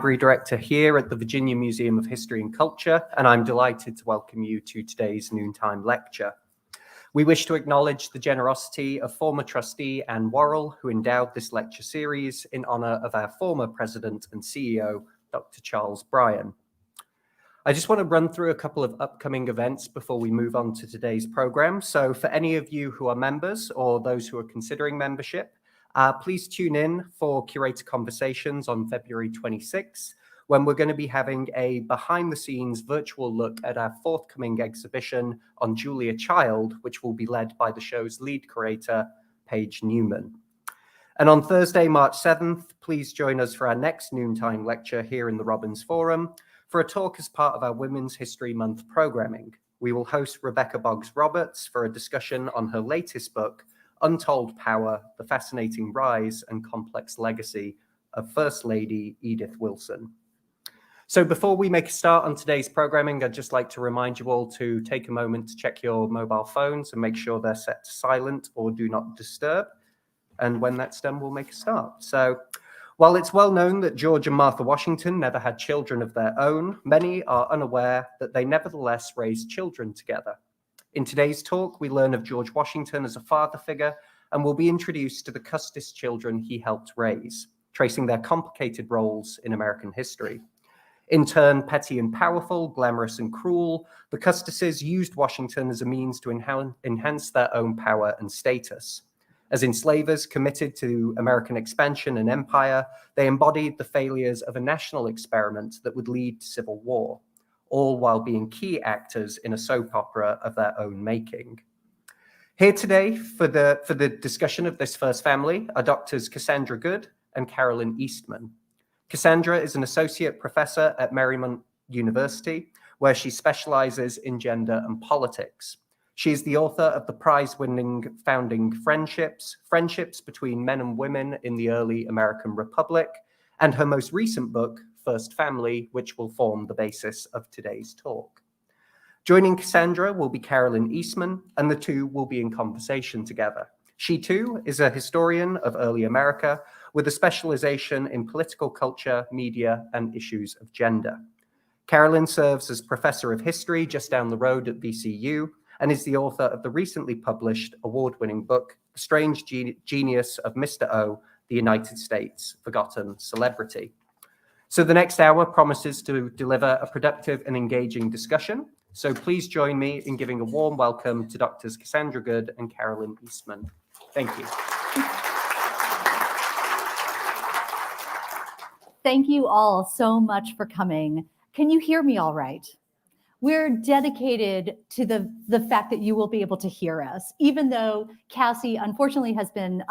Library Director here at the Virginia Museum of History and Culture, and I'm delighted to welcome you to today's noontime lecture. We wish to acknowledge the generosity of former trustee Anne Worrell, who endowed this lecture series in honor of our former president and CEO, Dr. Charles Bryan. I just want to run through a couple of upcoming events before we move on to today's program. So for any of you who are members or those who are considering membership, please tune in for Curator Conversations on February 26th, when we're going to be having a behind-the-scenes virtual look at our forthcoming exhibition on Julia Child, which will be led by the show's lead curator, Paige Newman. And on Thursday, March 7th, please join us for our next noontime lecture here in the Robbins Forum for a talk as part of our Women's History Month programming. We will host Rebecca Boggs-Roberts for a discussion on her latest book, Untold Power, The Fascinating Rise and Complex Legacy of First Lady Edith Wilson. So before we make a start on today's programming, I'd just like to remind you all to take a moment to check your mobile phones and make sure they're set to silent or do not disturb. And when that's done, we'll make a start. So while it's well known that George and Martha Washington never had children of their own, many are unaware that they nevertheless raised children together. In today's talk, we learn of George Washington as a father figure, and we'll be introduced to the Custis children he helped raise, tracing their complicated roles in American history. In turn, petty and powerful, glamorous and cruel, the Custises used Washington as a means to enhance their own power and status. As enslavers committed to American expansion and empire, they embodied the failures of a national experiment that would lead to civil war, all while being key actors in a soap opera of their own making. Here today for the discussion of this first family are Doctors Cassandra Good and Carolyn Eastman. Cassandra is an associate professor at Marymount University, where she specializes in gender and politics. She is the author of the prize-winning Founding Friendships between men and women in the early American Republic, and her most recent book, First Family, which will form the basis of today's talk. Joining Cassandra will be Carolyn Eastman, and the two will be in conversation together. She too is a historian of early America with a specialization in political culture, media, and issues of gender. Carolyn serves as professor of history just down the road at VCU and is the author of the recently published award-winning book, The Strange Genius of Mr. O, the United States Forgotten Celebrity. So the next hour promises to deliver a productive and engaging discussion. So please join me in giving a warm welcome to Doctors Cassandra Good and Carolyn Eastman. Thank you. Thank you all so much for coming. Can you hear me all right? We're dedicated to the fact that you will be able to hear us, even though Cassie unfortunately has been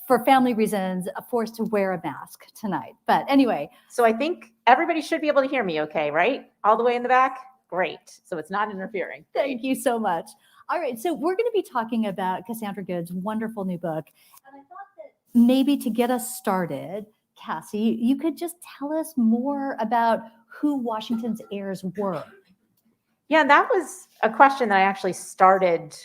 for family reasons, forced to wear a mask tonight. But anyway. So I think everybody should be able to hear me okay, right? All the way in the back? Great. So it's not interfering. Thank you so much. All right. So we're going to be talking about Cassandra Good's wonderful new book. And I thought that maybe to get us started, Cassie, you could just tell us more about who Washington's heirs were. Yeah, that was a question that I actually started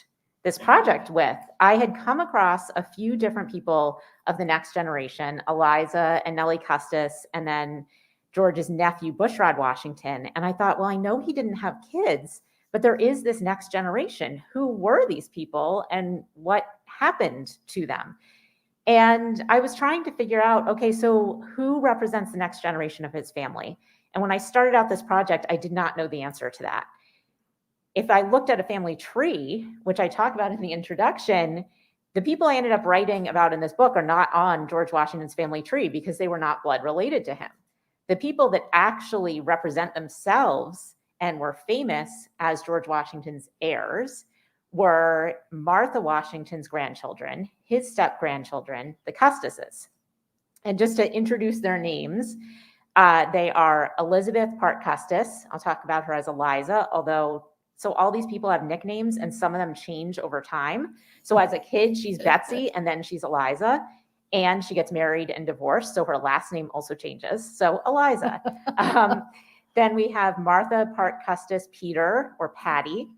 this project with. I had come across a few different people of the next generation, Eliza and Nelly Custis, and then George's nephew, Bushrod Washington. And I thought, well, I know he didn't have kids, but there is this next generation. Who were these people and what happened to them? And I was trying to figure out, okay, so who represents the next generation of his family? And when I started out this project, I did not know the answer to that. If I looked at a family tree, which I talk about in the introduction, the people I ended up writing about in this book are not on George Washington's family tree because they were not blood related to him. The people that actually represent themselves and were famous as George Washington's heirs were Martha Washington's grandchildren, his step-grandchildren, the Custises. And just to introduce their names, they are Elizabeth Parke Custis. I'll talk about her as Eliza, so all these people have nicknames and some of them change over time. So as a kid, she's Betsy and then she's Eliza, and she gets married and divorced. So her last name also changes. So Eliza. Then we have Martha Parke Custis Peter or Patty,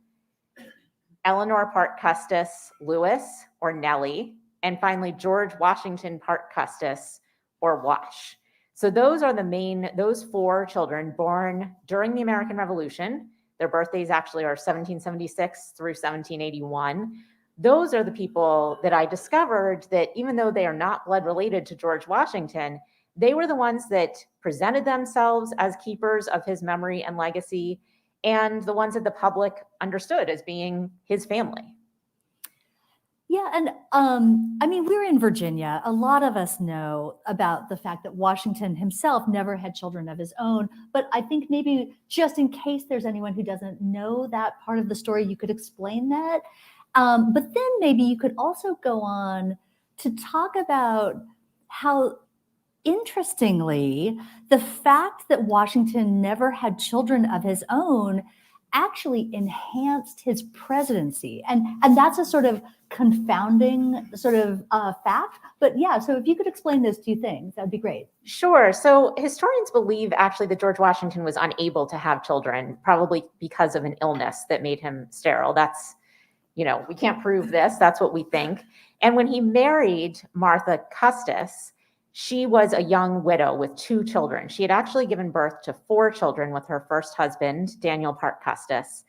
Eleanor Parke Custis Lewis or Nellie, and finally George Washington Parke Custis or Wash. So those are those 4 children born during the American Revolution. Their birthdays actually are 1776 through 1781. Those are the people that I discovered that even though they are not blood related to George Washington, they were the ones that presented themselves as keepers of his memory and legacy, and the ones that the public understood as being his family. Yeah, and I mean, we're in Virginia. A lot of us know about the fact that Washington himself never had children of his own. But I think maybe just in case there's anyone who doesn't know that part of the story, you could explain that. But then maybe you could also go on to talk about how, interestingly, the fact that Washington never had children of his own actually enhanced his presidency. And that's a sort of confounding sort of fact. But yeah, so if you could explain those 2 things, that'd be great. Sure. So historians believe actually that George Washington was unable to have children, probably because of an illness that made him sterile. That's, we can't prove this. That's what we think. And when he married Martha Custis, she was a young widow with 2 children. She had actually given birth to 4 children with her first husband, Daniel Parke Custis,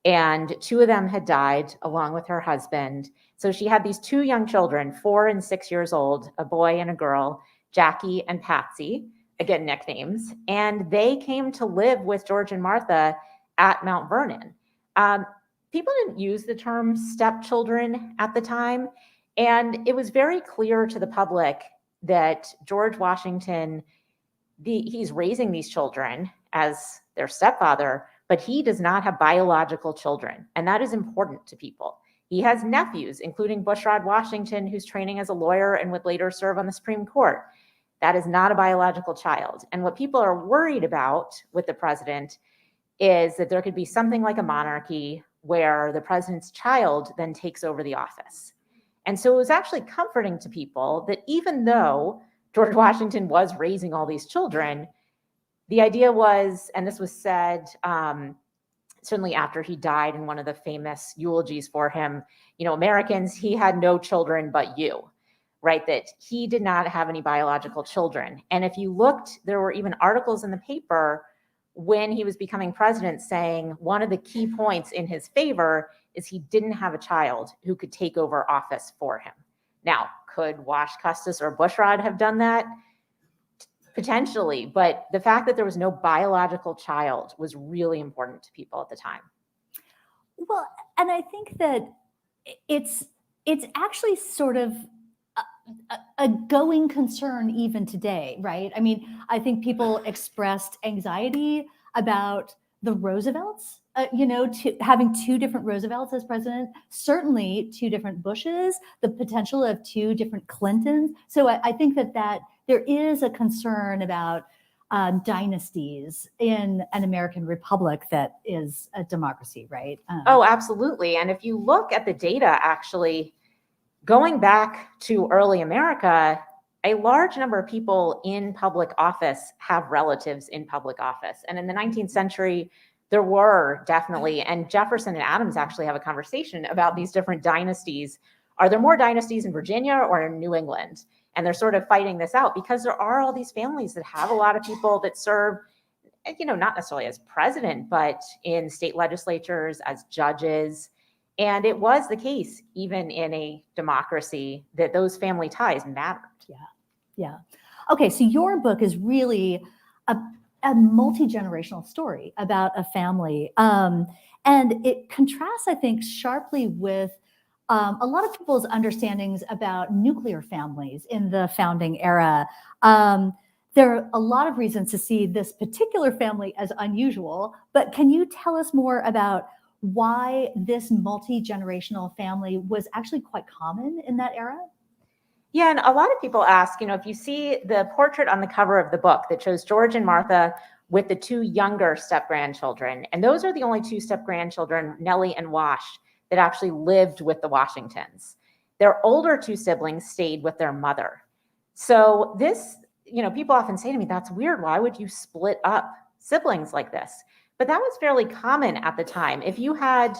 and 2 of them had died along with her husband. So she had these 2 young children, 4 and 6 years old, a boy and a girl, Jackie and Patsy, again, nicknames, and they came to live with George and Martha at Mount Vernon. People didn't use the term stepchildren at the time, and it was very clear to the public that George Washington, he's raising these children as their stepfather, but he does not have biological children. And that is important to people. He has nephews, including Bushrod Washington, who's training as a lawyer and would later serve on the Supreme Court. That is not a biological child. And what people are worried about with the president is that there could be something like a monarchy where the president's child then takes over the office. And so it was actually comforting to people that even though George Washington was raising all these children, the idea was, and this was said certainly after he died in one of the famous eulogies for him, Americans, he had no children but you, right? That he did not have any biological children. And if you looked, there were even articles in the paper when he was becoming president saying one of the key points in his favor is he didn't have a child who could take over office for him. Now, could Wash Custis or Bushrod have done that? Potentially, but the fact that there was no biological child was really important to people at the time. Well, and I think that it's actually sort of a going concern even today, right? I mean, I think people expressed anxiety about the Roosevelts, having 2 different Roosevelts as president, certainly 2 different Bushes, the potential of 2 different Clintons. So I think that there is a concern about dynasties in an American republic that is a democracy, right? Oh, absolutely. And if you look at the data, actually, going back to early America, a large number of people in public office have relatives in public office. And in the 19th century, there were definitely, and Jefferson and Adams actually have a conversation about these different dynasties. Are there more dynasties in Virginia or in New England? And they're sort of fighting this out because there are all these families that have a lot of people that serve, not necessarily as president, but in state legislatures, as judges. And it was the case, even in a democracy, that those family ties mattered. Yeah. Okay, so your book is really a multi-generational story about a family. And it contrasts, I think, sharply with a lot of people's understandings about nuclear families in the founding era. There are a lot of reasons to see this particular family as unusual, but can you tell us more about why this multi-generational family was actually quite common in that era? Yeah, and a lot of people ask, if you see the portrait on the cover of the book that shows George and Martha with the 2 younger step-grandchildren, and those are the only 2 step-grandchildren, Nelly and Wash, that actually lived with the Washingtons. Their older 2 siblings stayed with their mother. So this, people often say to me, that's weird. Why would you split up siblings like this? But that was fairly common at the time. If you had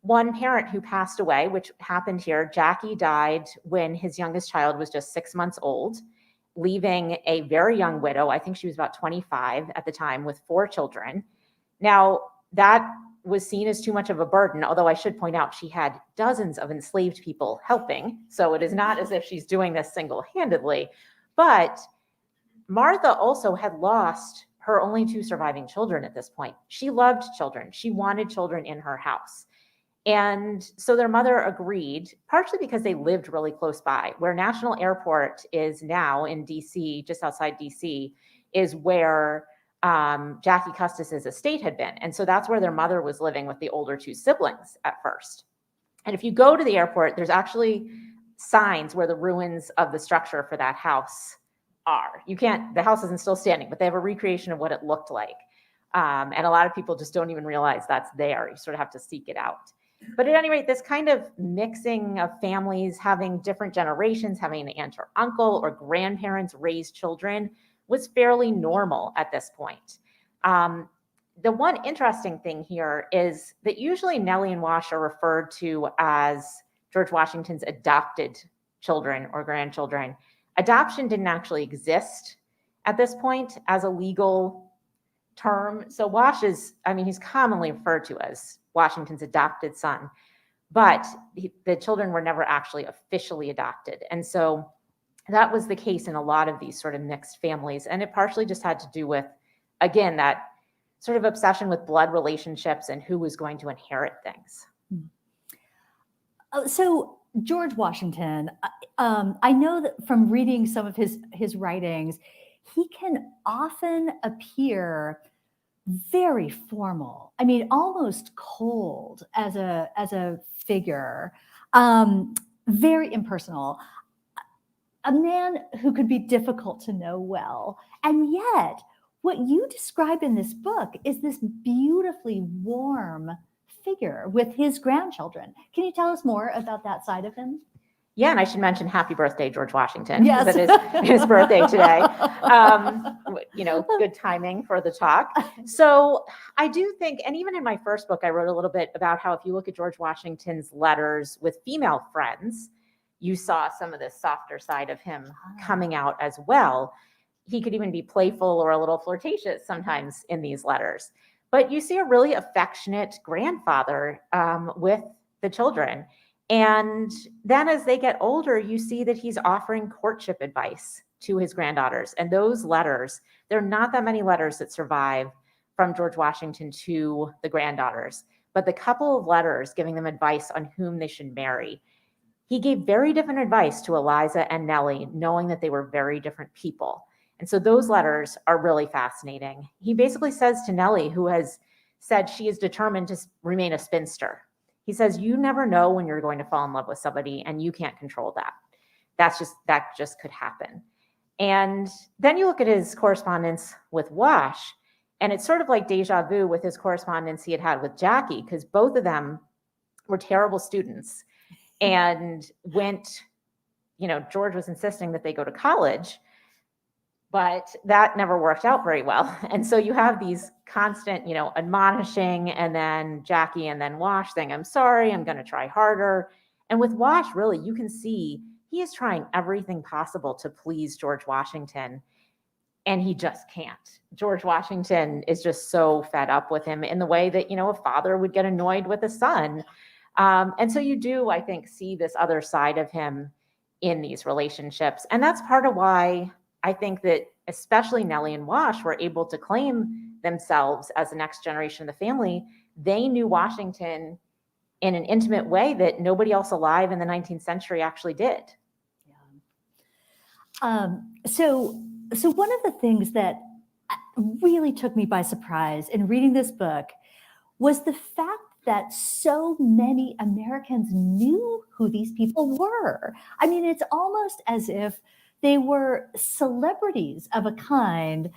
one parent who passed away, which happened here, Jackie died when his youngest child was just 6 months old. leaving a very young widow. I think she was about 25 at the time with 4 children. Now, that was seen as too much of a burden, although I should point out she had dozens of enslaved people helping. So it is not as if she's doing this single-handedly. But Martha also had lost her only 2 surviving children at this point. She loved children. She wanted children in her house. And so their mother agreed, partially because they lived really close by. Where National Airport is now in DC, just outside DC, is where Jackie Custis's estate had been. And so that's where their mother was living with the older 2 siblings at first. And if you go to the airport, there's actually signs where the ruins of the structure for that house are. The house isn't still standing, but they have a recreation of what it looked like. And a lot of people just don't even realize that's there. You sort of have to seek it out. But at any rate, this kind of mixing of families, having different generations, having an aunt or uncle or grandparents raise children was fairly normal at this point. The one interesting thing here is that usually Nelly and Wash are referred to as George Washington's adopted children or grandchildren. Adoption didn't actually exist at this point as a legal term. So Wash he's commonly referred to as Washington's adopted son, but the children were never actually officially adopted. And so that was the case in a lot of these sort of mixed families. And it partially just had to do with, again, that sort of obsession with blood relationships and who was going to inherit things. So George Washington, I know that from reading some of his writings, he can often appear very formal. I mean, almost cold as a figure, very impersonal, a man who could be difficult to know well. And yet, what you describe in this book is this beautifully warm figure with his grandchildren. Can you tell us more about that side of him? Yeah, and I should mention happy birthday, George Washington. Yes. It is his birthday today. Good timing for the talk. So I do think, and even in my first book, I wrote a little bit about how if you look at George Washington's letters with female friends, you saw some of the softer side of him coming out as well. He could even be playful or a little flirtatious sometimes in these letters. But you see a really affectionate grandfather with the children. And then as they get older, you see that he's offering courtship advice to his granddaughters. And those letters, there are not that many letters that survive from George Washington to the granddaughters, but the couple of letters giving them advice on whom they should marry. He gave very different advice to Eliza and Nelly, knowing that they were very different people. And so those letters are really fascinating. He basically says to Nelly, who has said she is determined to remain a spinster, he says, you never know when you're going to fall in love with somebody and you can't control that. That just could happen. And then you look at his correspondence with Wash, and it's sort of like deja vu with his correspondence he had with Jackie, because both of them were terrible students and George was insisting that they go to college, but that never worked out very well. And so you have these constant, admonishing, and then Jackie and then Wash saying, I'm sorry, I'm going to try harder. And with Wash, really, you can see he is trying everything possible to please George Washington, and he just can't. George Washington is just so fed up with him in the way that, a father would get annoyed with a son. And so you do, I think, see this other side of him in these relationships. And that's part of why I think that especially Nelly and Wash were able to claim themselves as the next generation of the family. They knew Washington in an intimate way that nobody else alive in the 19th century actually did. Yeah. So one of the things that really took me by surprise in reading this book was the fact that so many Americans knew who these people were. I mean, it's almost as if they were celebrities of a kind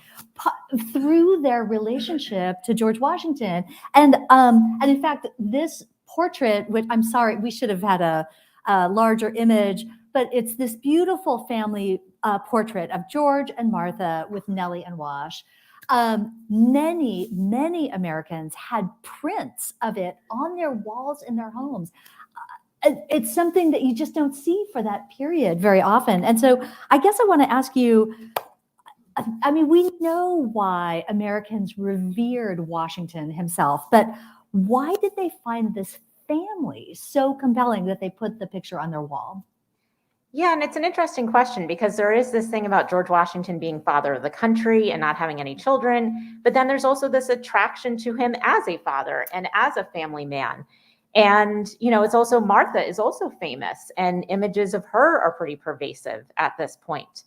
through their relationship to George Washington. And in fact, this portrait, which I'm sorry, we should have had a larger image, but it's this beautiful family portrait of George and Martha with Nelly and Wash. Many Americans had prints of it on their walls in their homes. it's something that you just don't see for that period very often. And so I guess I want to ask you, I mean, we know why Americans revered Washington himself, but why did they find this family so compelling that they put the picture on their wall? Yeah, and it's an interesting question because there is this thing about George Washington being father of the country and not having any children, but then there's also this attraction to him as a father and as a family man. And, it's also Martha is also famous, and images of her are pretty pervasive at this point.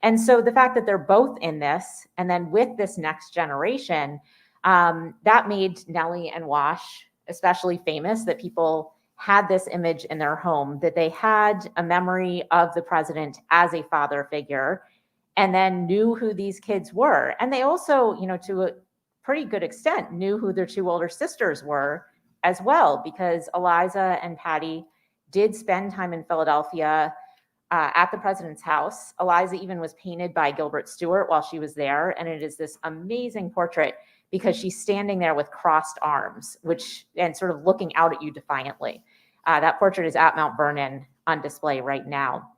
And so the fact that they're both in this, and then with this next generation, that made Nelly and Wash especially famous, that people had this image in their home, that they had a memory of the president as a father figure, and then knew who these kids were. And they also, to a pretty good extent, knew who their two older sisters were as well, because Eliza and Patty did spend time in Philadelphia at the president's house. Eliza even was painted by Gilbert Stuart while she was there. And it is this amazing portrait because she's standing there with crossed arms, and sort of looking out at you defiantly. That portrait is at Mount Vernon on display right now.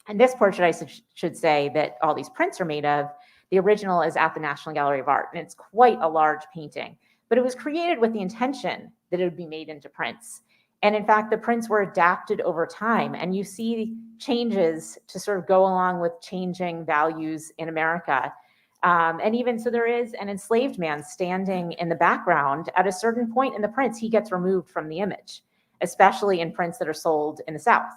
And this portrait, I should say, that all these prints are made of, the original is at the National Gallery of Art, and it's quite a large painting. But it was created with the intention that it would be made into prints. And in fact, the prints were adapted over time, and you see changes to sort of go along with changing values in America. And even so, there is an enslaved man standing in the background. At a certain point in the prints, he gets removed from the image, especially in prints that are sold in the South.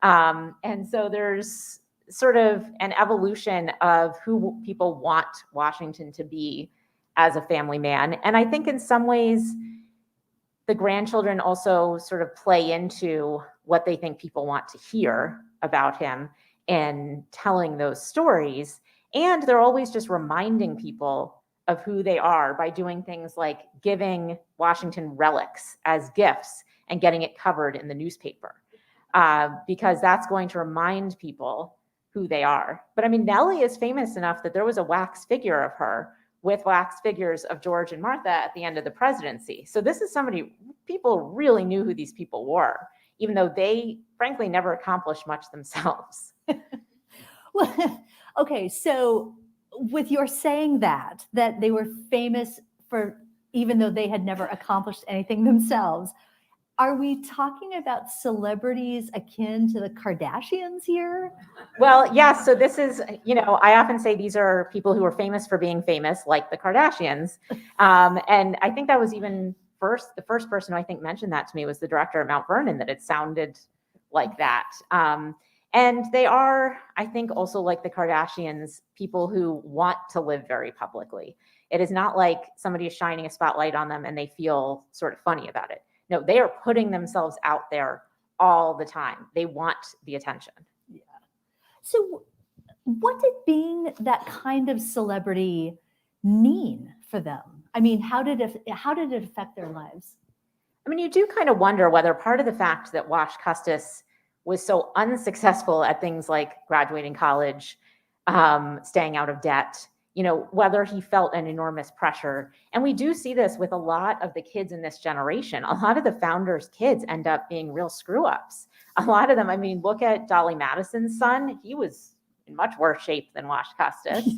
And so there's sort of an evolution of who people want Washington to be as a family man. And I think in some ways, the grandchildren also sort of play into what they think people want to hear about him and telling those stories. And they're always just reminding people of who they are by doing things like giving Washington relics as gifts and getting it covered in the newspaper, because that's going to remind people who they are. But I mean, Nelly is famous enough that there was a wax figure of her with wax figures of George and Martha at the end of the presidency. So this is somebody, people really knew who these people were, even though they frankly never accomplished much themselves. Well, okay, so with your saying that they were famous for, even though they had never accomplished anything themselves, are we talking about celebrities akin to the Kardashians here? Well, yes. So this is, I often say these are people who are famous for being famous, like the Kardashians. And I think that was even the first person who I think mentioned that to me was the director at Mount Vernon, that it sounded like that. And they are, I think, also like the Kardashians, people who want to live very publicly. It is not like somebody is shining a spotlight on them and they feel sort of funny about it. No, they are putting themselves out there all the time. They want the attention. Yeah. So what did being that kind of celebrity mean for them? I mean, how did it affect their lives? I mean, you do kind of wonder whether part of the fact that Wash Custis was so unsuccessful at things like graduating college, staying out of debt, whether he felt an enormous pressure. And we do see this with a lot of the kids in this generation. A lot of the founders' kids end up being real screw-ups. A lot of them, I mean, look at Dolly Madison's son. He was in much worse shape than Wash Custis.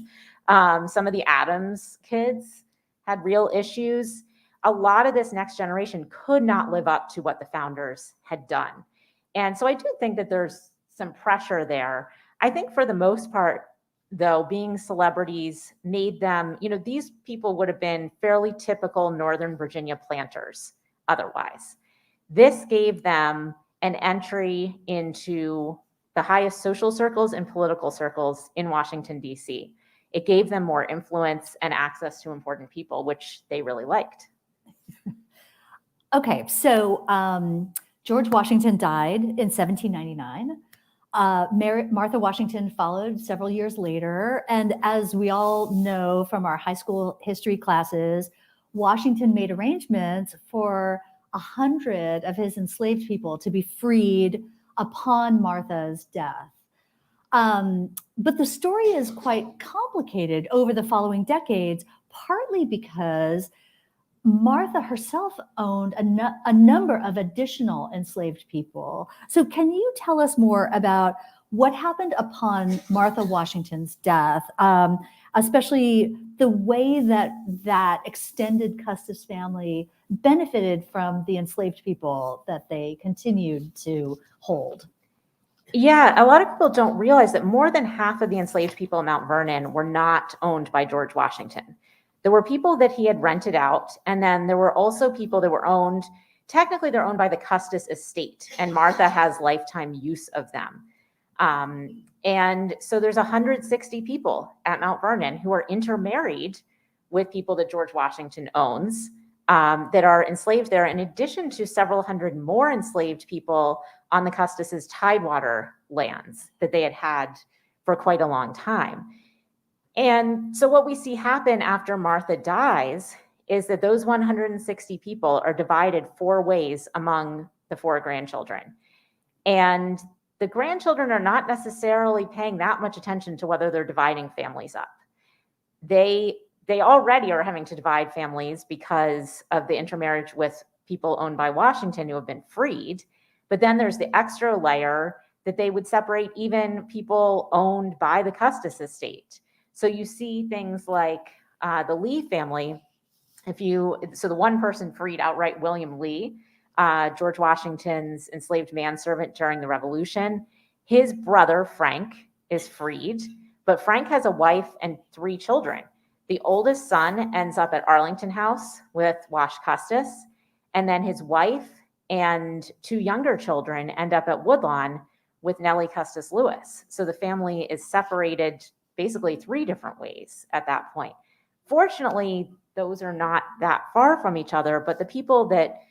Some of the Adams kids had real issues. A lot of this next generation could not live up to what the founders had done. And so I do think that there's some pressure there. I think for the most part, though, being celebrities made them, these people would have been fairly typical Northern Virginia planters otherwise. This gave them an entry into the highest social circles and political circles in Washington, D.C. It gave them more influence and access to important people, which they really liked. Okay, so George Washington died in 1799. Martha Washington followed several years later. And as we all know from our high school history classes, Washington made arrangements for 100 of his enslaved people to be freed upon Martha's death. But the story is quite complicated over the following decades, partly because Martha herself owned a number of additional enslaved people. So can you tell us more about what happened upon Martha Washington's death, especially the way that extended Custis family benefited from the enslaved people that they continued to hold? Yeah, a lot of people don't realize that more than half of the enslaved people in Mount Vernon were not owned by George Washington. There were people that he had rented out, and then there were also people that were owned, technically they're owned by the Custis estate, and Martha has lifetime use of them. And so there's 160 people at Mount Vernon who are intermarried with people that George Washington owns, that are enslaved there, in addition to several hundred more enslaved people on the Custises' Tidewater lands that they had had for quite a long time. And so what we see happen after Martha dies is that those 160 people are divided 4 ways among the 4 grandchildren. And the grandchildren are not necessarily paying that much attention to whether they're dividing families up. They already are having to divide families because of the intermarriage with people owned by Washington who have been freed. But then there's the extra layer that they would separate even people owned by the Custis estate. So you see things like the Lee family. So the one person freed outright, William Lee, George Washington's enslaved manservant during the Revolution. His brother, Frank, is freed, but Frank has a wife and 3 children. The oldest son ends up at Arlington House with Wash Custis, and then his wife and 2 younger children end up at Woodlawn with Nellie Custis Lewis. So the family is separated basically 3 different ways at that point. Fortunately, those are not that far from each other, but the people that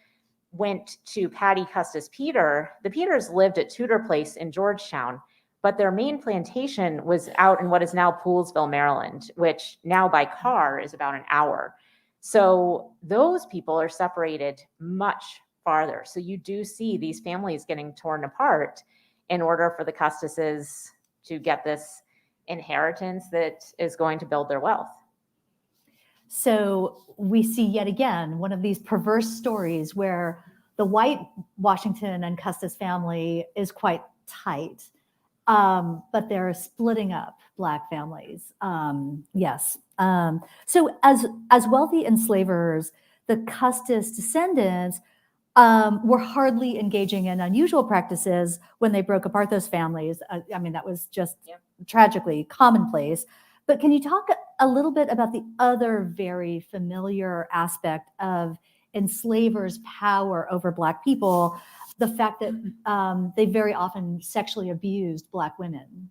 went to Patty Custis Peter, the Peters lived at Tudor Place in Georgetown, but their main plantation was out in what is now Poolesville, Maryland, which now by car is about an hour. So those people are separated much farther. So you do see these families getting torn apart in order for the Custises to get this inheritance that is going to build their wealth. So we see yet again one of these perverse stories where the white Washington and Custis family is quite tight, but they're splitting up Black families. Yes. So as wealthy enslavers, the Custis descendants were hardly engaging in unusual practices when they broke apart those families. I mean, that was just tragically commonplace. But can you talk a little bit about the other very familiar aspect of enslavers' power over Black people, the fact that they very often sexually abused Black women?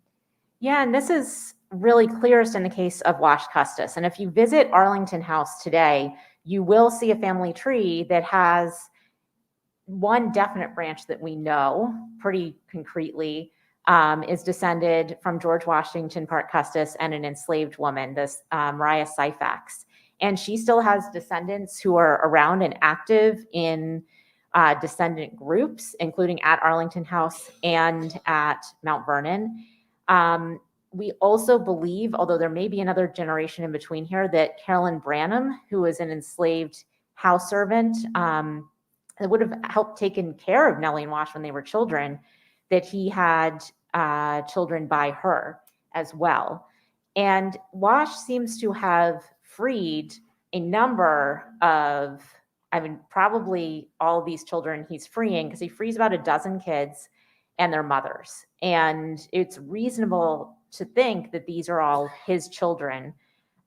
Yeah, and this is really clearest in the case of Wash Custis. And if you visit Arlington House today, you will see a family tree that has one definite branch that we know pretty concretely is descended from George Washington Parke Custis and an enslaved woman, this Maria Syphax. And she still has descendants who are around and active in descendant groups, including at Arlington House and at Mount Vernon. We also believe, although there may be another generation in between here, that Carolyn Branham, who was an enslaved house servant that would have helped taken care of Nelly and Wash when they were children, that he had children by her as well. And Wash seems to have freed a number of, probably all of these children he's freeing, because he frees about a dozen kids and their mothers. And it's reasonable to think that these are all his children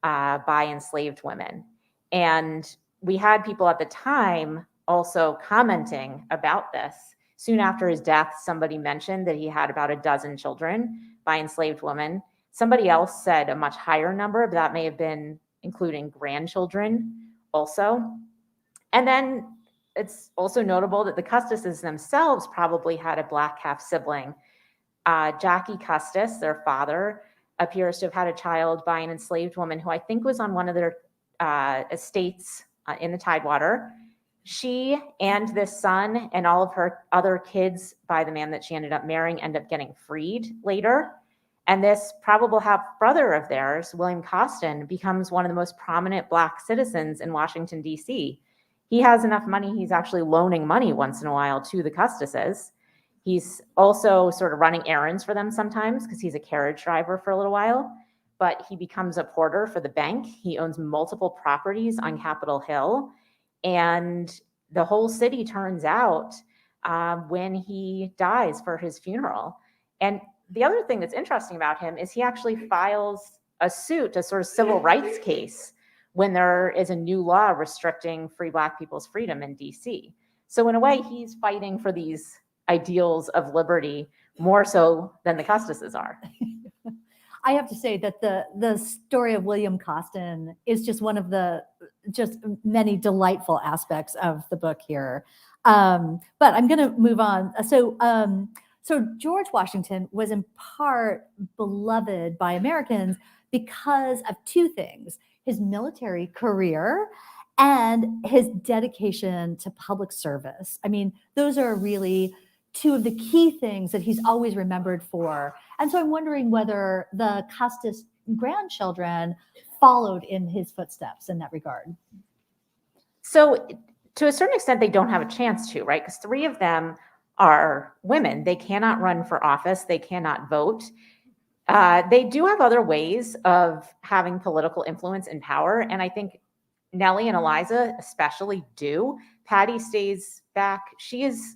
by enslaved women. And we had people at the time also commenting about this. Soon after his death, somebody mentioned that he had about a dozen children by enslaved women. Somebody else said a much higher number, but that may have been including grandchildren also. And then it's also notable that the Custises themselves probably had a Black half sibling. Jackie Custis, their father, appears to have had a child by an enslaved woman who I think was on one of their estates in the Tidewater. She and this son and all of her other kids by the man that she ended up marrying end up getting freed later. And this probable half-brother of theirs, William Costin, becomes one of the most prominent Black citizens in Washington, D.C. He has enough money, he's actually loaning money once in a while to the Custises. He's also sort of running errands for them sometimes because he's a carriage driver for a little while, but he becomes a porter for the bank. He owns multiple properties on Capitol Hill, and the whole city turns out when he dies for his funeral. And the other thing that's interesting about him is he actually files a suit, a sort of civil rights case, when there is a new law restricting free Black people's freedom in DC. So in a way, he's fighting for these ideals of liberty more so than the Custises are. I have to say that the story of William Costin is just one of the just many delightful aspects of the book here. But I'm going to move on. So George Washington was in part beloved by Americans because of two things: his military career and his dedication to public service. I mean, those are really two of the key things that he's always remembered for. And so I'm wondering whether the Custis grandchildren followed in his footsteps in that regard. So to a certain extent, they don't have a chance to, right? Because three of them are women. They cannot run for office. They cannot vote. They do have other ways of having political influence and power. And I think Nelly and Eliza especially do. Patty stays back. She is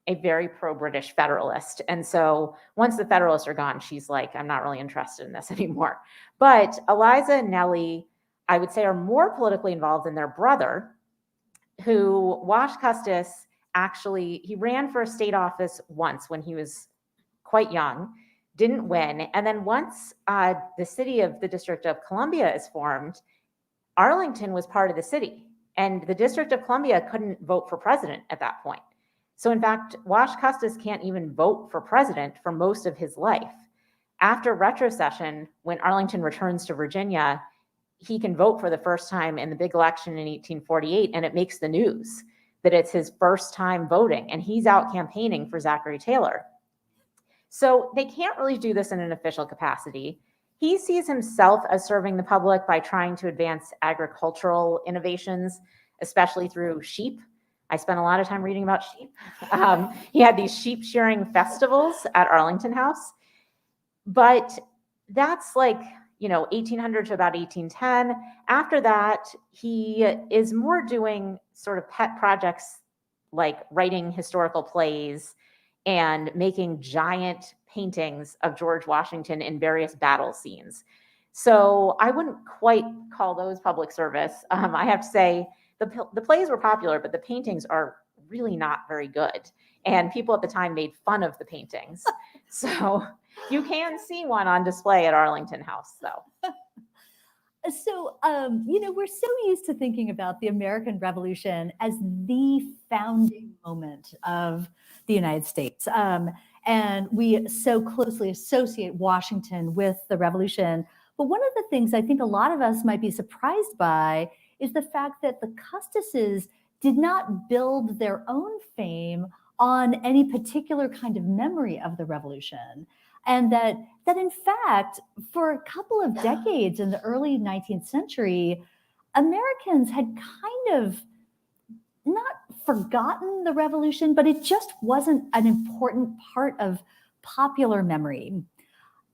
a very pro-British Federalist. And so once the Federalists are gone, she's like, I'm not really interested in this anymore. But Eliza and Nelly, I would say, are more politically involved than their brother, who, Wash Custis, actually, he ran for a state office once when he was quite young, didn't win. And then once the city of the District of Columbia is formed, Arlington was part of the city. And the District of Columbia couldn't vote for president at that point. So in fact, Wash Custis can't even vote for president for most of his life. After retrocession, when Arlington returns to Virginia, he can vote for the first time in the big election in 1848, and it makes the news that it's his first time voting, and he's out campaigning for Zachary Taylor. So they can't really do this in an official capacity. He sees himself as serving the public by trying to advance agricultural innovations, especially through sheep. I spent a lot of time reading about sheep. He had these sheep shearing festivals at Arlington House, but that's like, 1800 to about 1810. After that, he is more doing sort of pet projects like writing historical plays and making giant paintings of George Washington in various battle scenes. So I wouldn't quite call those public service. I have to say the plays were popular, but the paintings are really not very good. And people at the time made fun of the paintings. So you can see one on display at Arlington House, though. So, we're so used to thinking about the American Revolution as the founding moment of the United States. And we so closely associate Washington with the Revolution. But one of the things I think a lot of us might be surprised by is the fact that the Custises did not build their own fame on any particular kind of memory of the Revolution. And that in fact, for a couple of decades in the early 19th century, Americans had kind of not forgotten the Revolution, but it just wasn't an important part of popular memory.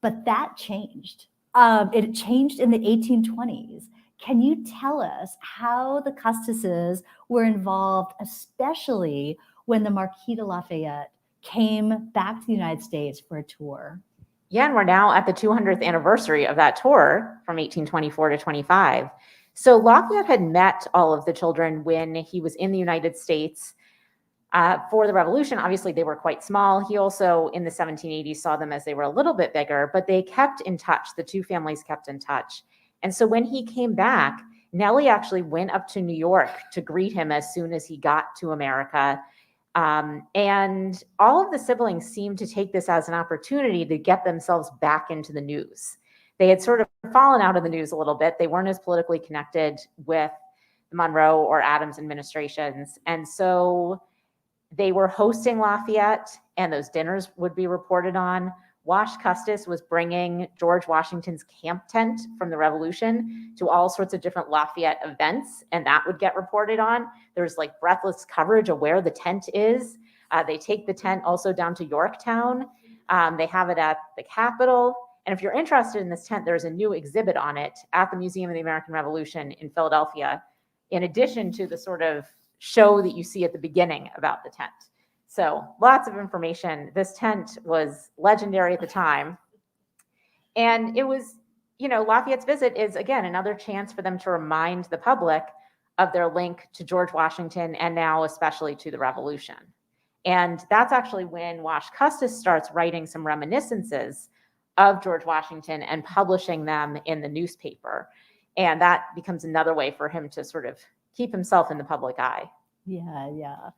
But that changed. It changed in the 1820s. Can you tell us how the Custises were involved, especially when the Marquis de Lafayette came back to the United States for a tour? Yeah, and we're now at the 200th anniversary of that tour from 1824 to 25. So Lafayette had met all of the children when he was in the United States for the Revolution. Obviously, they were quite small. He also, in the 1780s, saw them as they were a little bit bigger, but they kept in touch. The two families kept in touch. And so when he came back, Nelly actually went up to New York to greet him as soon as he got to America. And all of the siblings seemed to take this as an opportunity to get themselves back into the news. They had sort of fallen out of the news a little bit. They weren't as politically connected with the Monroe or Adams administrations. And so they were hosting Lafayette, and those dinners would be reported on. Wash Custis was bringing George Washington's camp tent from the Revolution to all sorts of different Lafayette events, and that would get reported on. There's like breathless coverage of where the tent is. They take the tent also down to Yorktown. They have it at the Capitol. And if you're interested in this tent, there's a new exhibit on it at the Museum of the American Revolution in Philadelphia, in addition to the sort of show that you see at the beginning about the tent. So lots of information. This tent was legendary at the time. And it was, Lafayette's visit is, again, another chance for them to remind the public of their link to George Washington and now especially to the Revolution. And that's actually when Wash Custis starts writing some reminiscences of George Washington and publishing them in the newspaper. And that becomes another way for him to sort of keep himself in the public eye. Yeah.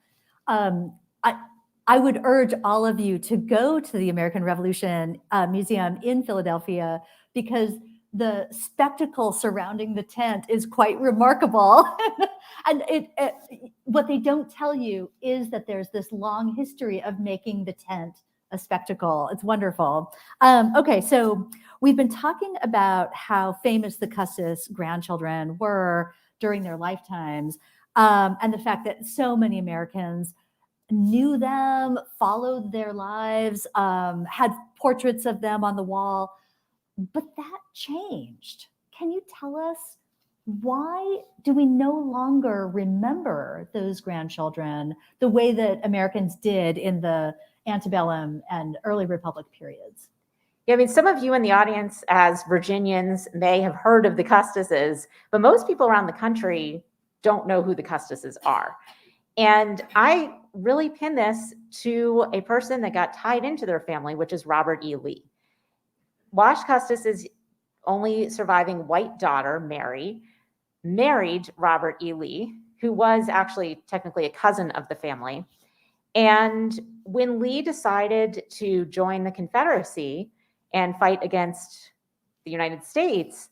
I would urge all of you to go to the American Revolution Museum in Philadelphia, because the spectacle surrounding the tent is quite remarkable. And what they don't tell you is that there's this long history of making the tent a spectacle. It's wonderful. Okay, so we've been talking about how famous the Custis grandchildren were during their lifetimes, and the fact that so many Americans knew them, followed their lives, had portraits of them on the wall. But that changed. Can you tell us, why do we no longer remember those grandchildren the way that Americans did in the antebellum and early Republic periods? Yeah, I mean, some of you in the audience as Virginians may have heard of the Custises, but most people around the country don't know who the Custises are. And I really pin this to a person that got tied into their family, which is Robert E. Lee. Wash Custis's only surviving white daughter, Mary, married Robert E. Lee, who was actually technically a cousin of the family. And when Lee decided to join the Confederacy and fight against the United States,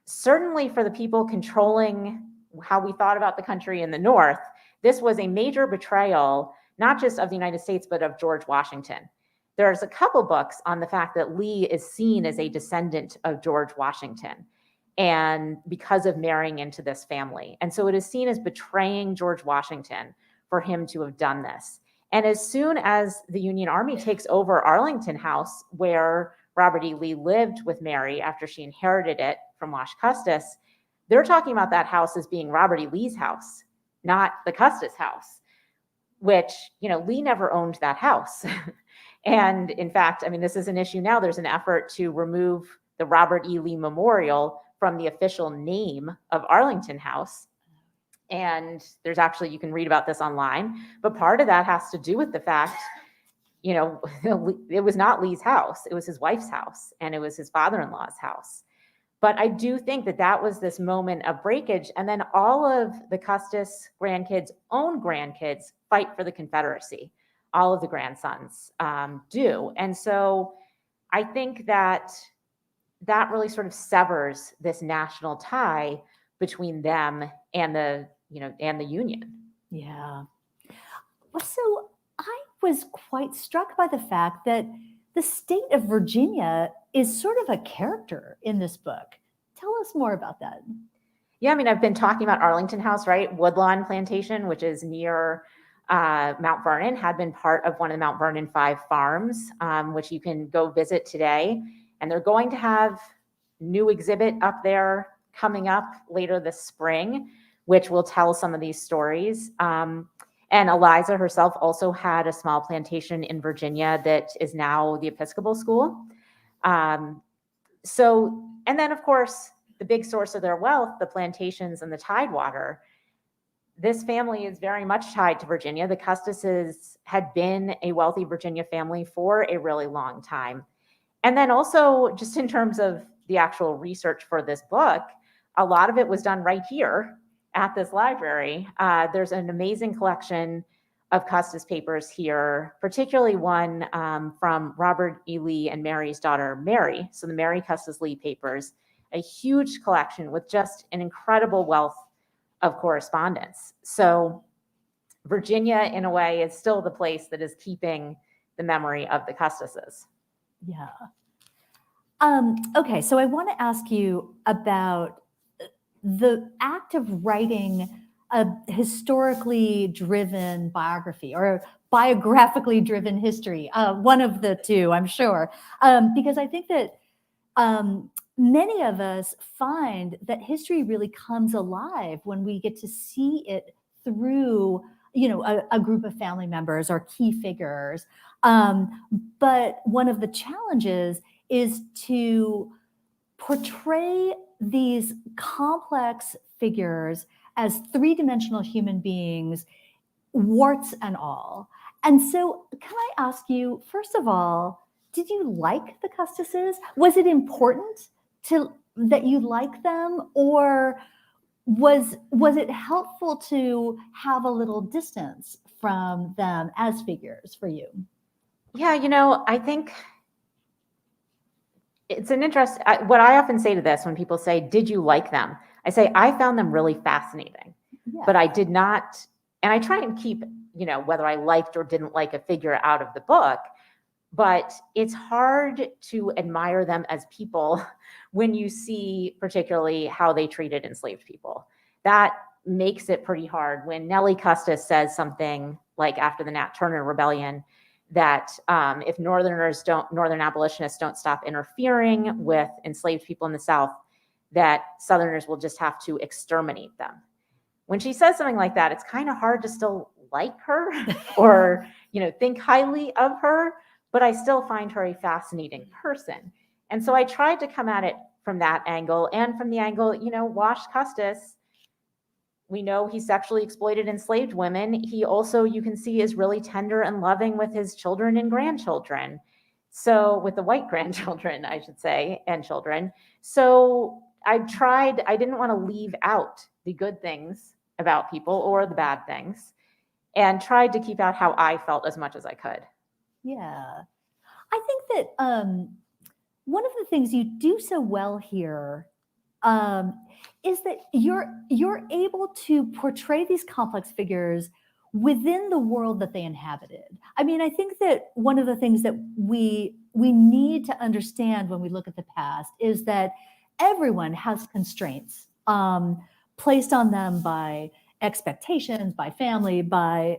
certainly for the people controlling how we thought about the country in the North, this was a major betrayal, not just of the United States, but of George Washington. There's a couple books on the fact that Lee is seen as a descendant of George Washington, and because of marrying into this family. And so it is seen as betraying George Washington for him to have done this. And as soon as the Union Army takes over Arlington House, where Robert E. Lee lived with Mary after she inherited it from Wash Custis, they're talking about that house as being Robert E. Lee's house, not the Custis house, which, Lee never owned that house. And in fact, I mean, this is an issue now. There's an effort to remove the Robert E. Lee Memorial from the official name of Arlington House. And there's actually, you can read about this online, but part of that has to do with the fact, it was not Lee's house. It was his wife's house, and it was his father-in-law's house. But I do think that that was this moment of breakage. And then all of the Custis grandkids' own grandkids fight for the Confederacy. All of the grandsons do. And so I think that really sort of severs this national tie between them and the Union. Yeah. So I was quite struck by the fact that the state of Virginia is sort of a character in this book. Tell us more about that. Yeah, I mean, I've been talking about Arlington House, right? Woodlawn Plantation, which is near Mount Vernon, had been part of one of the Mount Vernon 5 farms, which you can go visit today. And they're going to have new exhibit up there coming up later this spring, which will tell some of these stories. And Eliza herself also had a small plantation in Virginia that is now the Episcopal School. And then of course, the big source of their wealth, the plantations and the Tidewater. This family is very much tied to Virginia. The Custises had been a wealthy Virginia family for a really long time. And then also, just in terms of the actual research for this book, a lot of it was done right here at this library. There's an amazing collection of Custis papers here, particularly one from Robert E. Lee and Mary's daughter, Mary. So the Mary Custis Lee papers, a huge collection with just an incredible wealth of correspondence. So Virginia, in a way, is still the place that is keeping the memory of the Custises. Yeah. Okay, so I want to ask you about the act of writing a historically driven biography or biographically driven history, one of the two, I'm sure, because I think that many of us find that history really comes alive when we get to see it through, a group of family members or key figures. But one of the challenges is to portray these complex figures as three-dimensional human beings, warts and all. And so can I ask you, first of all, did you like the Custises? Was it important that you like them, or was it helpful to have a little distance from them as figures for you? Yeah, I think it's an interest. What I often say to this when people say, "Did you like them?" I say, I found them really fascinating, Yeah. but I did not, and I try and keep, whether I liked or didn't like a figure out of the book, but it's hard to admire them as people when you see particularly how they treated enslaved people. That makes it pretty hard. When Nellie Custis says something like after the Nat Turner Rebellion, that if Northern abolitionists don't stop interfering with enslaved people in the South, that Southerners will just have to exterminate them. When she says something like that, it's kind of hard to still like her or, think highly of her, but I still find her a fascinating person. And so I tried to come at it from that angle, and from the angle, Wash Custis, we know he sexually exploited enslaved women. He also, you can see, is really tender and loving with his children and grandchildren. So with the white grandchildren, I should say, and children. So I didn't want to leave out the good things about people or the bad things, and tried to keep out how I felt as much as I could. Yeah. I think that one of the things you do so well here is that you're able to portray these complex figures within the world that they inhabited. I mean, I think that one of the things that we need to understand when we look at the past is that everyone has constraints placed on them by expectations, by family, by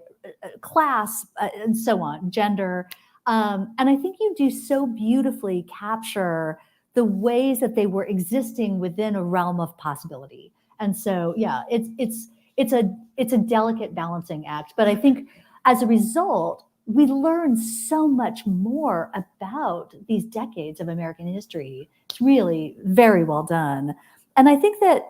class, and so on, gender. And I think you do so beautifully capture the ways that they were existing within a realm of possibility. And so, yeah, it's a delicate balancing act. But I think as a result, we learn so much more about these decades of American history. It's really very well done. And I think that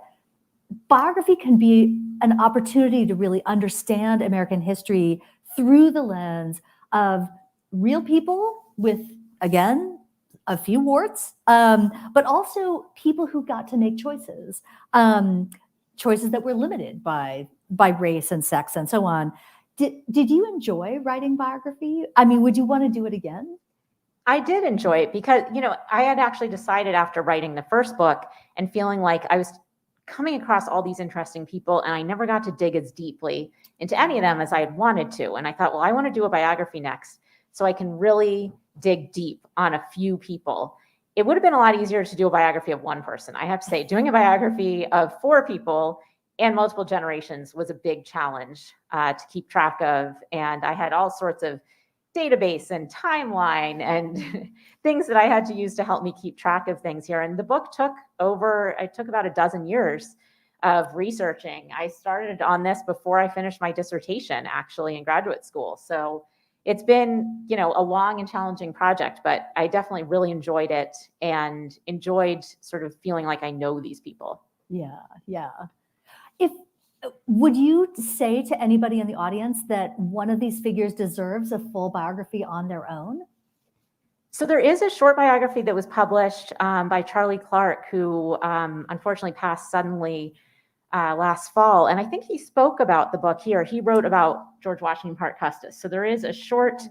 biography can be an opportunity to really understand American history through the lens of real people with, again, a few warts, but also people who got to make choices, choices that were limited by race and sex and so on. Did you enjoy writing biography? I mean, would you want to do it again? I did enjoy it because, I had actually decided after writing the first book and feeling like I was coming across all these interesting people, and I never got to dig as deeply into any of them as I had wanted to. And I thought, well, I want to do a biography next so I can really dig deep on a few people. It would have been a lot easier to do a biography of one person. I have to say, doing a biography of 4 people and multiple generations was a big challenge to keep track of. And I had all sorts of database and timeline and things that I had to use to help me keep track of things here. And the book took about a dozen years of researching. I started on this before I finished my dissertation, actually, in graduate school. So it's been, a long and challenging project, but I definitely really enjoyed it and enjoyed sort of feeling like I know these people. Yeah, yeah. Would you say to anybody in the audience that one of these figures deserves a full biography on their own? So there is a short biography that was published by Charlie Clark, who unfortunately passed suddenly last fall. And I think he spoke about the book here. He wrote about George Washington Parke Custis. So there is a short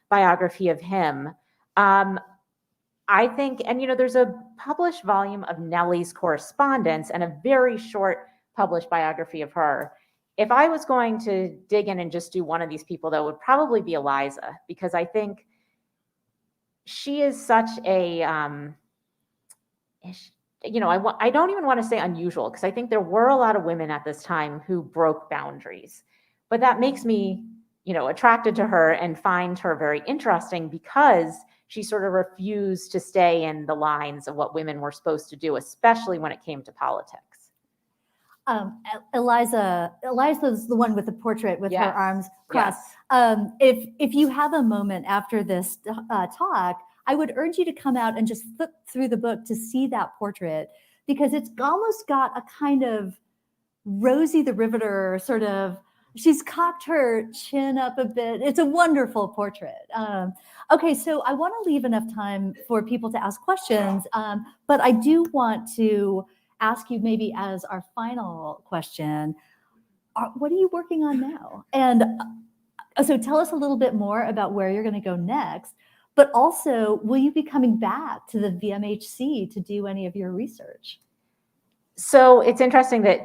biography of him. I think, and there's a published volume of Nellie's correspondence and a very short published biography of her. If I was going to dig in and just do one of these people, though, it would probably be Eliza, because I think she is such a, I don't even want to say unusual, because I think there were a lot of women at this time who broke boundaries, but that makes me, attracted to her and find her very interesting, because she sort of refused to stay in the lines of what women were supposed to do, especially when it came to politics. Eliza's the one with the portrait with her Yes. arms crossed. Yes. If you have a moment after this talk, I would urge you to come out and just flip through the book to see that portrait, because it's almost got a kind of Rosie the Riveter sort of, she's cocked her chin up a bit. It's a wonderful portrait. Okay, so I want to leave enough time for people to ask questions, but I do want to ask you, maybe as our final question, what are you working on now? And so tell us a little bit more about where you're going to go next, but also, will you be coming back to the VMHC to do any of your research? So it's interesting that,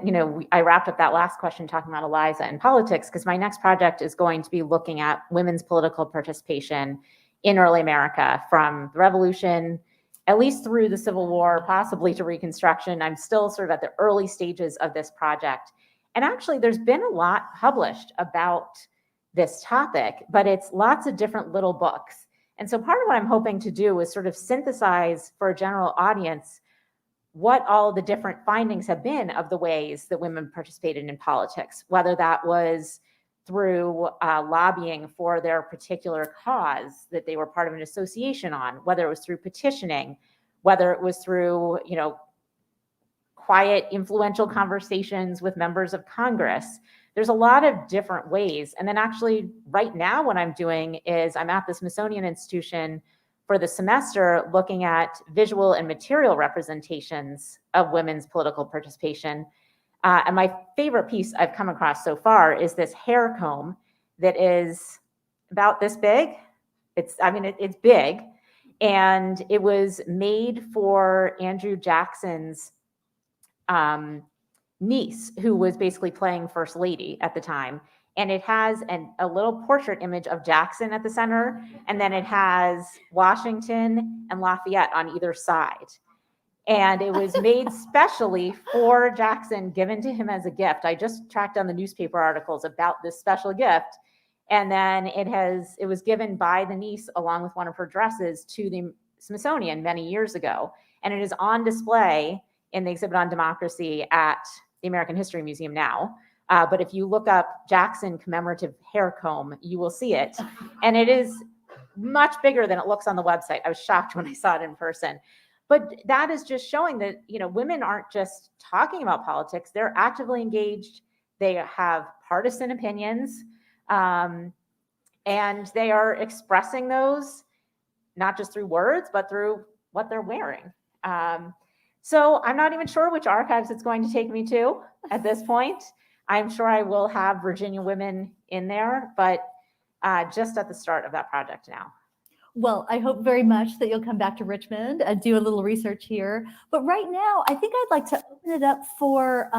I wrapped up that last question talking about Eliza and politics, because my next project is going to be looking at women's political participation in early America, from the Revolution, at least through the Civil War, possibly to Reconstruction. I'm still sort of at the early stages of this project. And actually, there's been a lot published about this topic, but it's lots of different little books. And so part of what I'm hoping to do is sort of synthesize for a general audience what all the different findings have been of the ways that women participated in politics, whether that was through lobbying for their particular cause that they were part of an association on, whether it was through petitioning, whether it was through, quiet, influential conversations with members of Congress. There's a lot of different ways. And then actually right now what I'm doing is I'm at the Smithsonian Institution for the semester looking at visual and material representations of women's political participation. And my favorite piece I've come across so far is this hair comb that is about this big. It's big. And it was made for Andrew Jackson's niece, who was basically playing First Lady at the time. And it has a little portrait image of Jackson at the center. And then it has Washington and Lafayette on either side. And it was made specially for Jackson, given to him as a gift. I just tracked down the newspaper articles about this special gift. And then it was given by the niece along with one of her dresses to the Smithsonian many years ago. And it is on display in the exhibit on democracy at the American History Museum now. But if you look up Jackson commemorative hair comb, you will see it. And it is much bigger than it looks on the website. I was shocked when I saw it in person. But that is just showing that, women aren't just talking about politics. They're actively engaged. They have partisan opinions. And they are expressing those, not just through words, but through what they're wearing. So I'm not even sure which archives it's going to take me to at this point. I'm sure I will have Virginia women in there, but just at the start of that project now. Well, I hope very much that you'll come back to Richmond and do a little research here. But right now, I think I'd like to open it up for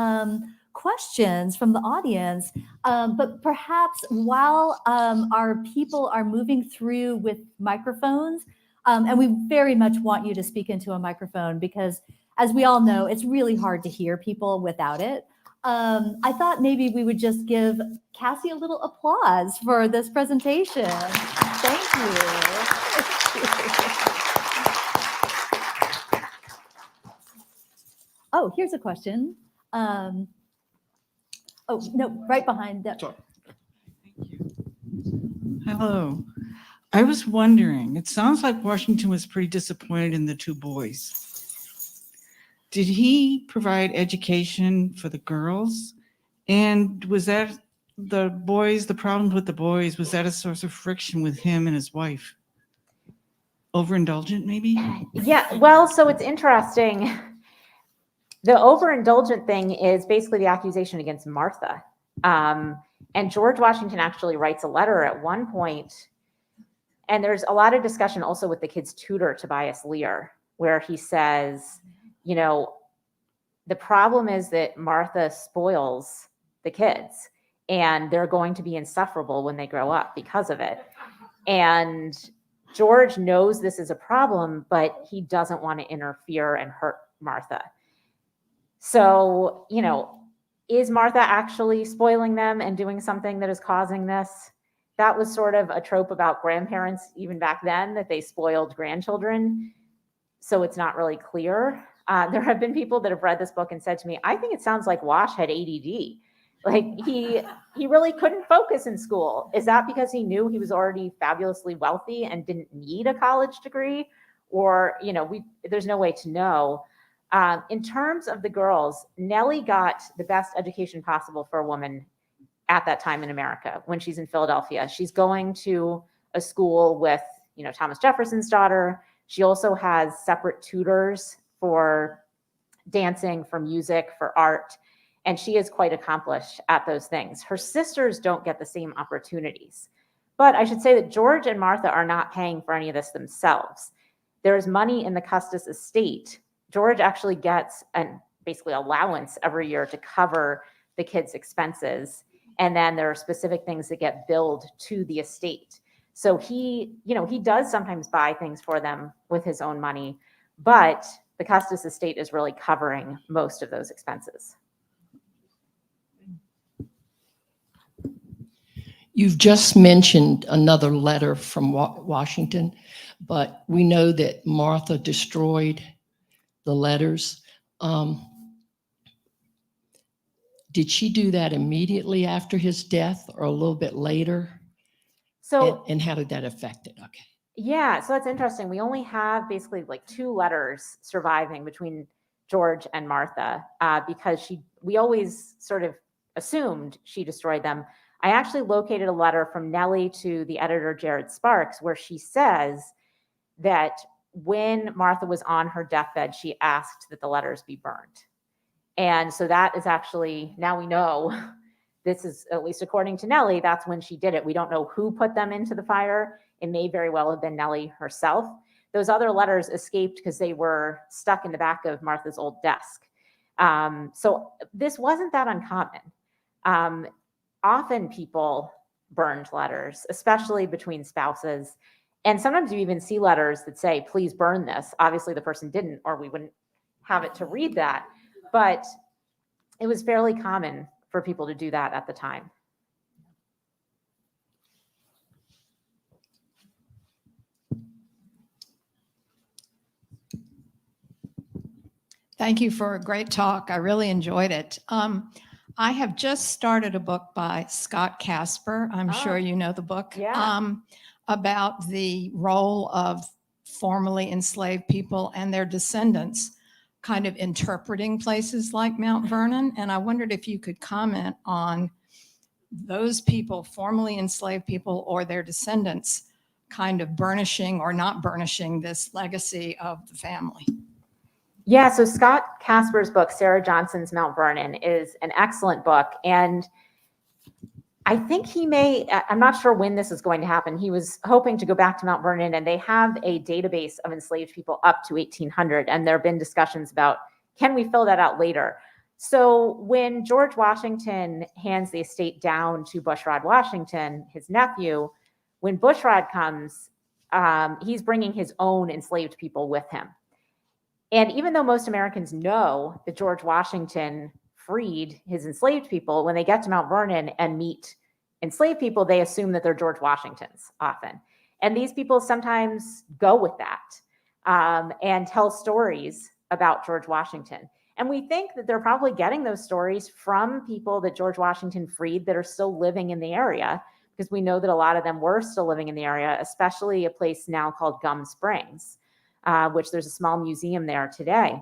questions from the audience. But perhaps while our people are moving through with microphones, and we very much want you to speak into a microphone, because as we all know, it's really hard to hear people without it. I thought maybe we would just give Cassie a little applause for this presentation. Thank you. Oh, here's a question. Oh, no, right behind that. Sorry. Thank you. Hello. I was wondering, it sounds like Washington was pretty disappointed in the two boys. Did he provide education for the girls? And was that the problem with the boys, was that a source of friction with him and his wife? Overindulgent, maybe? Yeah, well, so it's interesting. The overindulgent thing is basically the accusation against Martha. And George Washington actually writes a letter at one point, and there's a lot of discussion also with the kid's tutor, Tobias Lear, where he says, the problem is that Martha spoils the kids, and they're going to be insufferable when they grow up because of it. And George knows this is a problem, but he doesn't want to interfere and hurt Martha. So, is Martha actually spoiling them and doing something that is causing this? That was sort of a trope about grandparents even back then, that they spoiled grandchildren. So it's not really clear. There have been people that have read this book and said to me, I think it sounds like Wash had ADD. Like he really couldn't focus in school. Is that because he knew he was already fabulously wealthy and didn't need a college degree? Or, there's no way to know. In terms of the girls, Nellie got the best education possible for a woman at that time in America when she's in Philadelphia. She's going to a school with, Thomas Jefferson's daughter. She also has separate tutors for dancing, for music, for art, and she is quite accomplished at those things. Her sisters don't get the same opportunities. But I should say that George and Martha are not paying for any of this themselves. There is money in the Custis estate. George actually gets basically allowance every year to cover the kids' expenses. And then there are specific things that get billed to the estate. So he does sometimes buy things for them with his own money, but the Custis estate is really covering most of those expenses. You've just mentioned another letter from Washington, but we know that Martha destroyed the letters. Did she do that immediately after his death or a little bit later? So, and how did that affect it? Okay. Yeah, so that's interesting. We only have basically like 2 letters surviving between George and Martha because we always sort of assumed she destroyed them. I actually located a letter from Nellie to the editor, Jared Sparks, where she says that when Martha was on her deathbed, she asked that the letters be burned. And so that is actually, now we know, this is, at least according to Nellie, that's when she did it. We don't know who put them into the fire. It may very well have been Nellie herself. Those other letters escaped because they were stuck in the back of Martha's old desk. So this wasn't that uncommon. Often people burned letters, especially between spouses. And sometimes you even see letters that say, please burn this. Obviously the person didn't, or we wouldn't have it to read that. But it was fairly common for people to do that at the time. Thank you for a great talk. I really enjoyed it. I have just started a book by Scott Casper. I'm sure you know the book. Yeah. About the role of formerly enslaved people and their descendants kind of interpreting places like Mount Vernon. And I wondered if you could comment on those people, formerly enslaved people or their descendants, kind of burnishing or not burnishing this legacy of the family. Yeah, so Scott Casper's book, Sarah Johnson's Mount Vernon, is an excellent book. And I think I'm not sure when this is going to happen. He was hoping to go back to Mount Vernon, and they have a database of enslaved people up to 1800. And there have been discussions about, can we fill that out later? So when George Washington hands the estate down to Bushrod Washington, his nephew, when Bushrod comes, he's bringing his own enslaved people with him. And even though most Americans know that George Washington freed his enslaved people, when they get to Mount Vernon and meet enslaved people, they assume that they're George Washington's often. And these people sometimes go with that and tell stories about George Washington. And we think that they're probably getting those stories from people that George Washington freed that are still living in the area, because we know that a lot of them were still living in the area, especially a place now called Gum Springs, which there's a small museum there today.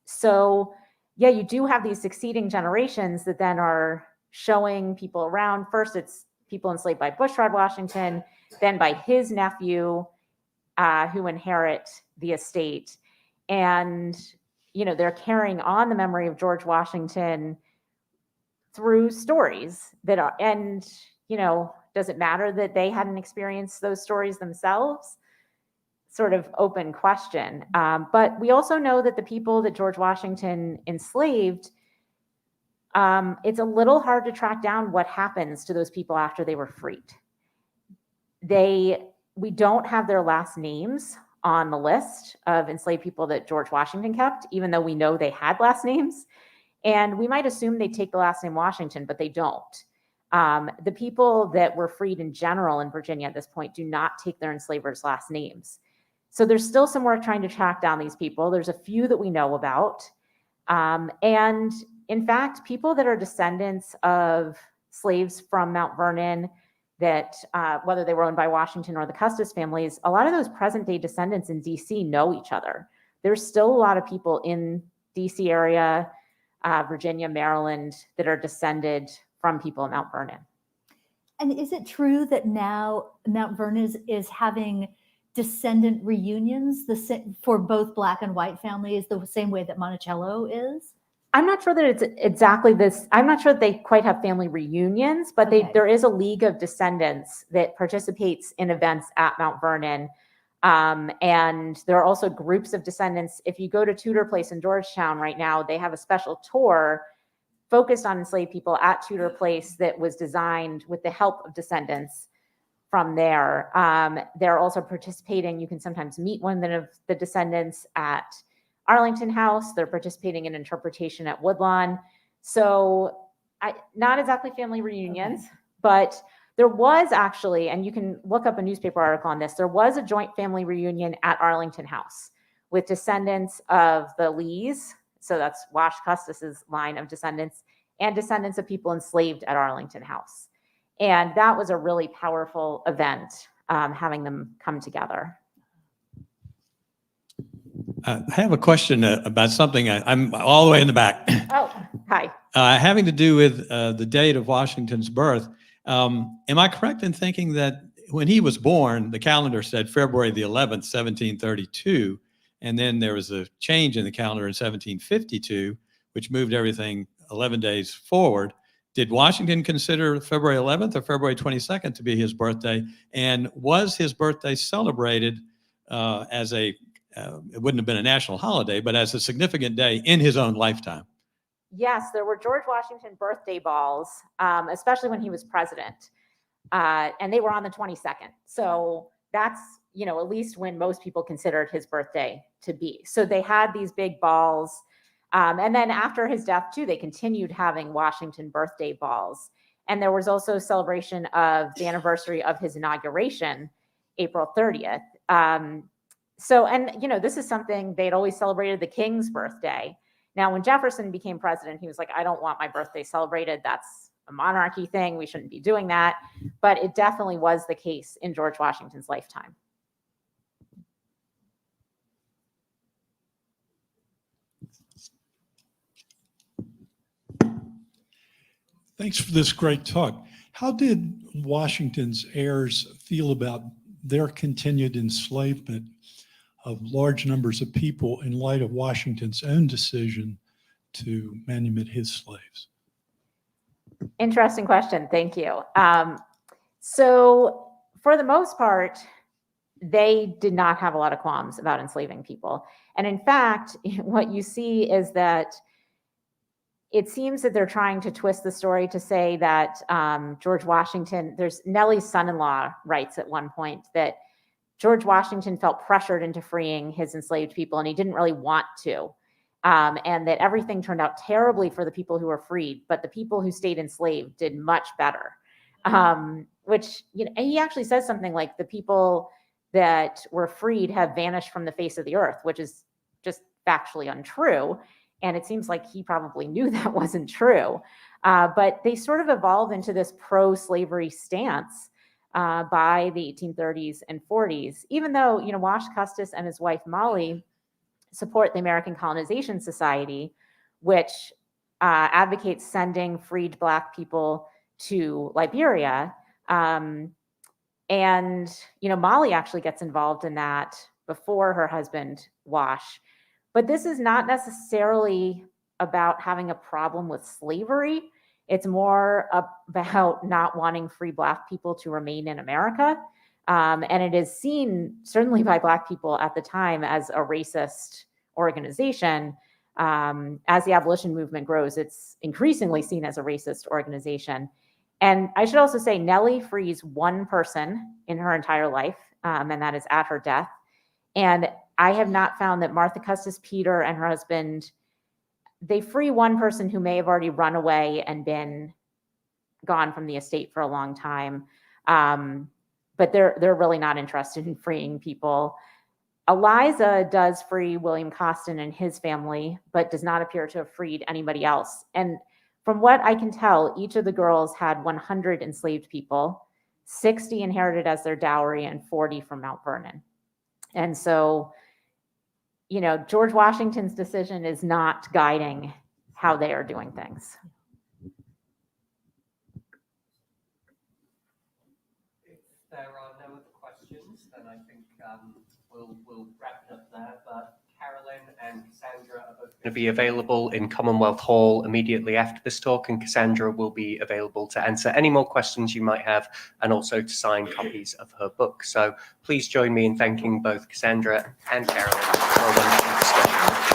So yeah, you do have these succeeding generations that then are showing people around. First, it's people enslaved by Bushrod Washington, then by his nephew, who inherit the estate. And, they're carrying on the memory of George Washington through stories that are, and, does it matter that they hadn't experienced those stories themselves? Sort of open question. But we also know that the people that George Washington enslaved, it's a little hard to track down what happens to those people after they were freed. They we don't have their last names on the list of enslaved people that George Washington kept, even though we know they had last names. And we might assume they take the last name Washington, but they don't. The people that were freed in general in Virginia at this point do not take their enslavers' last names. So there's still some work trying to track down these people. There's a few that we know about. And in fact, people that are descendants of slaves from Mount Vernon, that whether they were owned by Washington or the Custis families, a lot of those present day descendants in DC know each other. There's still a lot of people in DC area, Virginia, Maryland, that are descended from people in Mount Vernon. And is it true that now Mount Vernon is having descendant reunions for both Black and white families the same way that Monticello is? I'm not sure that it's exactly this. I'm not sure that they quite have family reunions, but there is a league of descendants that participates in events at Mount Vernon. And there are also groups of descendants. If you go to Tudor Place in Georgetown right now, they have a special tour focused on enslaved people at Tudor Place that was designed with the help of descendants from there. They're also participating. You can sometimes meet one of the descendants at Arlington House. They're participating in interpretation at Woodlawn. So not exactly family reunions, but there was actually, and you can look up a newspaper article on this, there was a joint family reunion at Arlington House with descendants of the Lees. So that's Wash Custis's line of descendants, and descendants of people enslaved at Arlington House. And that was a really powerful event, having them come together. I have a question about something. I'm all the way in the back. Oh, hi. Having to do with the date of Washington's birth. Am I correct in thinking that when he was born, the calendar said February the 11th, 1732, and then there was a change in the calendar in 1752, which moved everything 11 days forward. Did Washington consider February 11th or February 22nd to be his birthday? And was his birthday celebrated as a it wouldn't have been a national holiday, but as a significant day in his own lifetime? Yes, there were George Washington birthday balls, especially when he was president. And they were on the 22nd. So that's, at least when most people considered his birthday to be. So they had these big balls. And then after his death too, they continued having Washington birthday balls. And there was also a celebration of the anniversary of his inauguration, April 30th. This is something they'd always celebrated the king's birthday. Now, when Jefferson became president, he was like, I don't want my birthday celebrated. That's a monarchy thing. We shouldn't be doing that. But it definitely was the case in George Washington's lifetime. Thanks for this great talk. How did Washington's heirs feel about their continued enslavement of large numbers of people in light of Washington's own decision to manumit his slaves? Interesting question. Thank you. So for the most part, they did not have a lot of qualms about enslaving people. And in fact, what you see is that it seems that they're trying to twist the story to say that George Washington, there's Nelly's son-in-law writes at one point that George Washington felt pressured into freeing his enslaved people, and he didn't really want to. And that everything turned out terribly for the people who were freed, but the people who stayed enslaved did much better. Which, and he actually says something like the people that were freed have vanished from the face of the earth, which is just factually untrue. And it seems like he probably knew that wasn't true. But they sort of evolved into this pro-slavery stance by the 1830s and 40s, even though, Wash Custis and his wife, Molly, support the American Colonization Society, which advocates sending freed Black people to Liberia. Molly actually gets involved in that before her husband, Wash. But this is not necessarily about having a problem with slavery. It's more about not wanting free Black people to remain in America. And it is seen, certainly by Black people at the time, as a racist organization. As the abolition movement grows, it's increasingly seen as a racist organization. And I should also say, Nellie frees one person in her entire life, and that is at her death. And I have not found that Martha Custis Peter and her husband, they free one person who may have already run away and been gone from the estate for a long time. But they're really not interested in freeing people. Eliza does free William Costin and his family, but does not appear to have freed anybody else. And from what I can tell, each of the girls had 100 enslaved people, 60 inherited as their dowry, and 40 from Mount Vernon. And so, you know, George Washington's decision is not guiding how they are doing things. If there are no other questions, then I think we'll wrap it up there. But Carolyn and Cassandra are both going to be available in Commonwealth Hall immediately after this talk, and Cassandra will be available to answer any more questions you might have and also to sign copies of her book. So please join me in thanking both Cassandra and Carolyn for a wonderful discussion.